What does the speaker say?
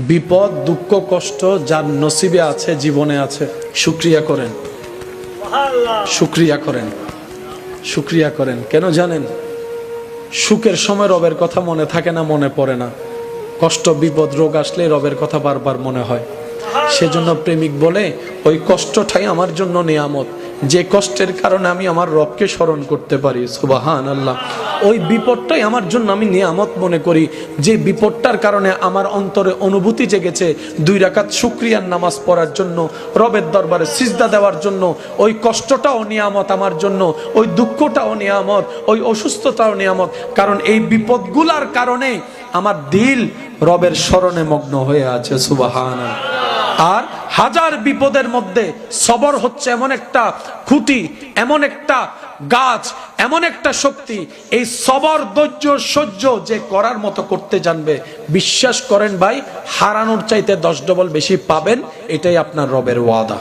বিপদ দুঃখ কষ্ট যার নসিবে আছে, জীবনে আছে, শুকরিয়া করেন, শুকরিয়া করেন, শুকরিয়া করেন। কেন জানেন? সুখের সময় রবের কথা মনে থাকে না, মনে পড়ে না। কষ্ট বিপদ রোগ আসলে রবের কথা বারবার মনে হয়। সেজন্য প্রেমিক বলে ওই কষ্টটাই আমার জন্য নিয়ামত, যে কষ্টের কারণে আমি আমার রবকে স্মরণ করতে পারি। সুবহানাল্লাহ। ওই বিপদটাই আমার জন্য আমি নিয়ামত মনে করি, যে বিপদটার কারণে আমার অন্তরে অনুভূতি জেগেছে 2 রাকাত শুকরিয়ার নামাজ পড়ার জন্য, রবের দরবারে সিজদা দেওয়ার জন্য। ওই কষ্টটাও নিয়ামত আমার জন্য, ওই দুঃখটাও নিয়ামত, ওই অসুস্থতাও নিয়ামত। কারণ এই বিপদগুলার কারণে আমার দিল রবের স্মরণে মগ্ন হয়ে আছে। সুবহানাল্লাহ। আর হাজার বিপদের মধ্যে সবর হচ্ছে এমন একটা খুঁটি, এমন একটা গাছ, এমন একটা শক্তি। এই সবর ধৈর্য সহ্য যে করার মতো করতে জানবে, বিশ্বাস করেন ভাই, হারানোর চাইতে 10 ডবল বেশি পাবেন। এটাই আপনার রবের ওয়াদা।